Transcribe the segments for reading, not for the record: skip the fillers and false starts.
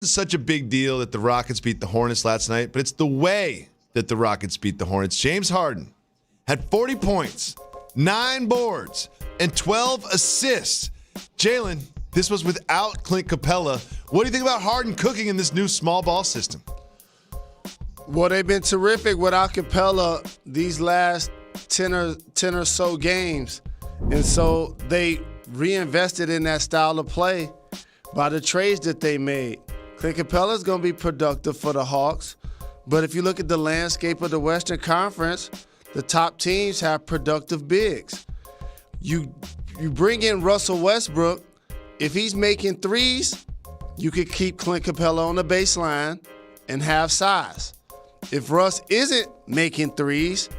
It's such a big deal that the Rockets beat the Hornets last night, but it's the way that the Rockets beat the Hornets. James Harden had 40 points, 9 boards, and 12 assists. Jalen, this was without Clint Capella. What do you think about Harden cooking in this new small ball system? Well, they've been terrific without Capella these last 10 or so games. And so they reinvested in that style of play by the trades that they made. Clint Capella is going to be productive for the Hawks. But if you look at the landscape of the Western Conference, the top teams have productive bigs. You bring in Russell Westbrook. If he's making threes, you could keep Clint Capella on the baseline and have size. If Russ isn't making threes,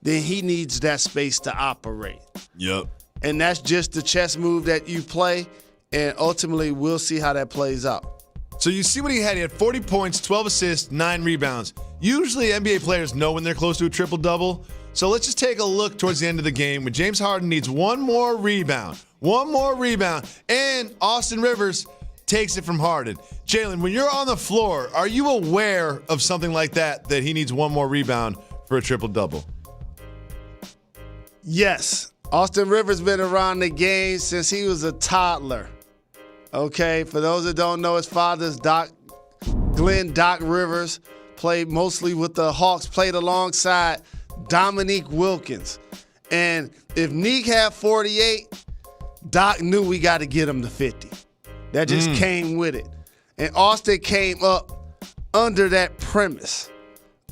then he needs that space to operate. Yep. And that's just the chess move that you play, and ultimately we'll see how that plays out. So you see what he had. He had 40 points, 12 assists, 9 rebounds. Usually NBA players know when they're close to a triple-double. So let's just take a look towards the end of the game when James Harden needs one more rebound, and Austin Rivers takes it from Harden. Jalen, when you're on the floor, are you aware of something like that he needs one more rebound for a triple-double? Yes. Austin Rivers been around the game since he was a toddler. Okay, for those that don't know, his father's Glenn Doc Rivers, played mostly with the Hawks, played alongside Dominique Wilkins. And if Neek had 48, Doc knew we got to get him to 50. That just came with it. And Austin came up under that premise.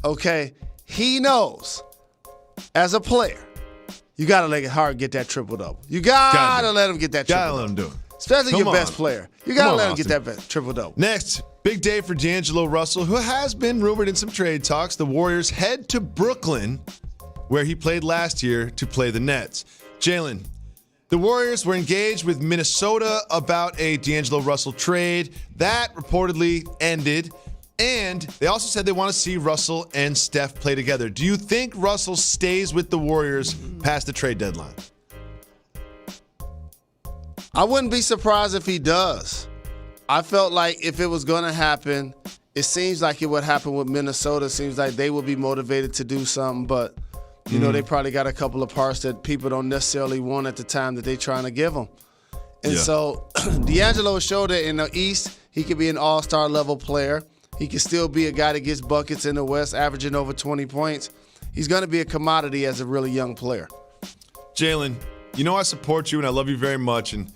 Okay, he knows as a player, you got to let Harden get that triple-double. You got to let him get that triple-double. Got to let him do it. Especially your best player. You got to let him get that triple-double. Next, big day for D'Angelo Russell, who has been rumored in some trade talks. The Warriors head to Brooklyn, where he played last year, to play the Nets. Jalen, the Warriors were engaged with Minnesota about a D'Angelo Russell trade. That reportedly ended. And they also said they want to see Russell and Steph play together. Do you think Russell stays with the Warriors past the trade deadline? I wouldn't be surprised if he does. I felt like if it was going to happen, it seems like it would happen with Minnesota. It seems like they would be motivated to do something, but you know, they probably got a couple of parts that people don't necessarily want at the time that they're trying to give them. And so D'Angelo showed that in the East, he could be an all-star level player. He can still be a guy that gets buckets in the West, averaging over 20 points. He's going to be a commodity as a really young player. Jalen, you know I support you and I love you very much. And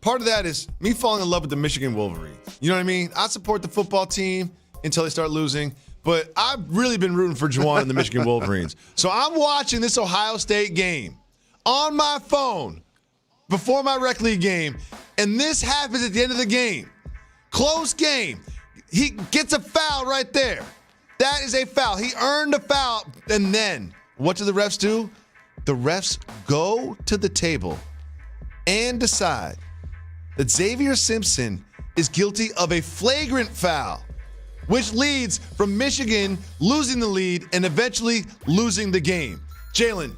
part of that is me falling in love with the Michigan Wolverines. You know what I mean? I support the football team until they start losing. But I've really been rooting for Juwan and the Michigan Wolverines. So I'm watching this Ohio State game on my phone before my rec league game. And this happens at the end of the game. Close game. He gets a foul right there. That is a foul. He earned a foul. And then what do the refs do? The refs go to the table and decide that Xavier Simpson is guilty of a flagrant foul, which leads from Michigan losing the lead and eventually losing the game. Jalen,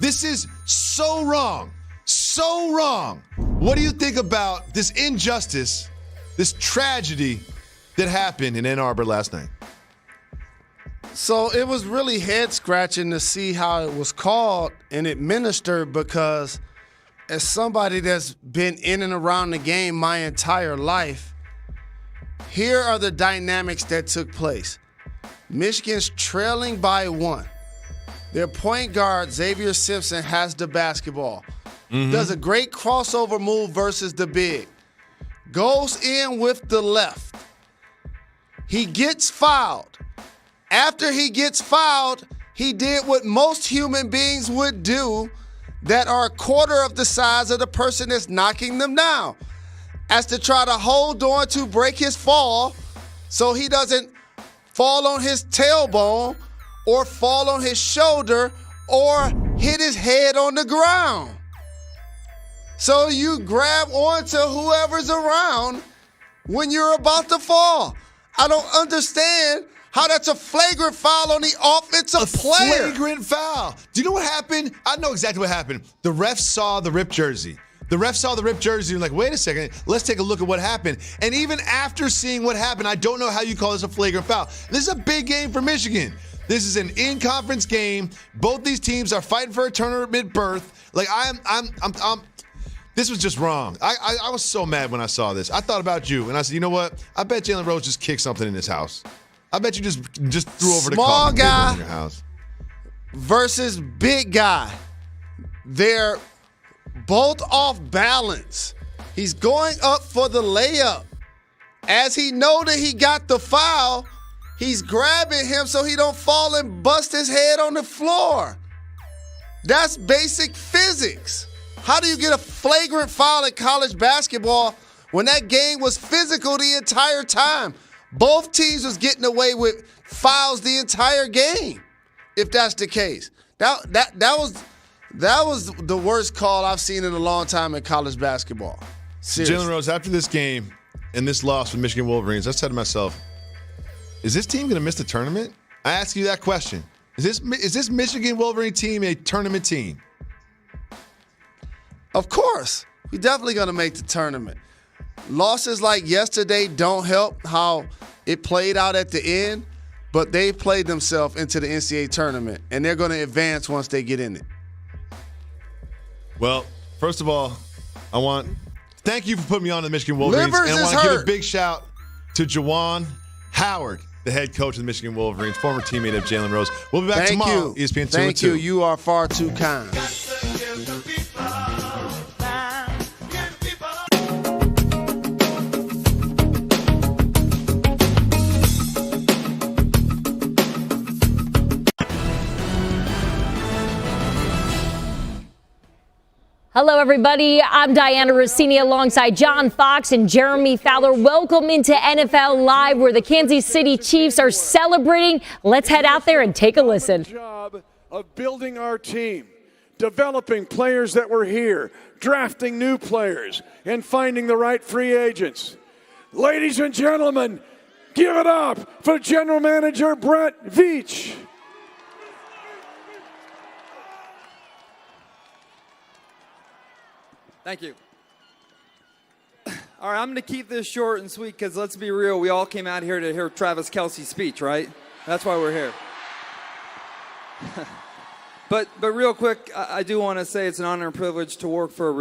this is so wrong. So wrong. What do you think about this injustice, this tragedy that happened in Ann Arbor last night? So it was really head-scratching to see how it was called and administered, because as somebody that's been in and around the game my entire life, here are the dynamics that took place. Michigan's trailing by 1. Their point guard, Xavier Simpson, has the basketball. Does a great crossover move versus the big. Goes in with the left. He gets fouled. After he gets fouled, he did what most human beings would do that are a quarter of the size of the person that's knocking them down, as to try to hold on to break his fall so he doesn't fall on his tailbone or fall on his shoulder or hit his head on the ground. So you grab onto whoever's around when you're about to fall. I don't understand how that's a flagrant foul on the offensive player. Flagrant foul. Do you know what happened? I know exactly what happened. The refs saw the ripped jersey. The ref saw the ripped jersey and like, wait a second, let's take a look at what happened. And even after seeing what happened, I don't know how you call this a flagrant foul. This is a big game for Michigan. This is an in-conference game. Both these teams are fighting for a tournament berth. Like this was just wrong. I was so mad when I saw this. I thought about you, and I said, you know what? I bet Jalen Rose just kicked something in his house. I bet you just threw over the small guy in your house. Versus big guy. They're both off balance. He's going up for the layup. As he know that he got the foul, he's grabbing him so he don't fall and bust his head on the floor. That's basic physics. How do you get a flagrant foul in college basketball when that game was physical the entire time? Both teams was getting away with fouls the entire game, if that's the case. That was the worst call I've seen in a long time in college basketball. Seriously. Jalen Rose, after this game and this loss with Michigan Wolverines, I said to myself, is this team going to miss the tournament? I ask you that question. Is this Michigan Wolverine team a tournament team? Of course. We're definitely going to make the tournament. Losses like yesterday don't help how it played out at the end, but they played themselves into the NCAA tournament, and they're going to advance once they get in it. Well, first of all, thank you for putting me on the Michigan Wolverines. Livers and I want to is give hurt. a big shout to Juwan Howard, the head coach of the Michigan Wolverines, former teammate of Jalen Rose. We'll be back tomorrow. ESPN 2 Thank you. You are far too kind. Hello, everybody. I'm Diana Rossini alongside John Fox and Jeremy Fowler. Welcome into NFL Live, where the Kansas City Chiefs are celebrating. Let's head out there and take a listen. Job of building our team, developing players that were here, drafting new players, and finding the right free agents. Ladies and gentlemen, give it up for General Manager Brett Veach. Thank you. All right, I'm going to keep this short and sweet because let's be real, we all came out here to hear Travis Kelce's speech, right? That's why we're here. But real quick, I do want to say it's an honor and privilege to work for a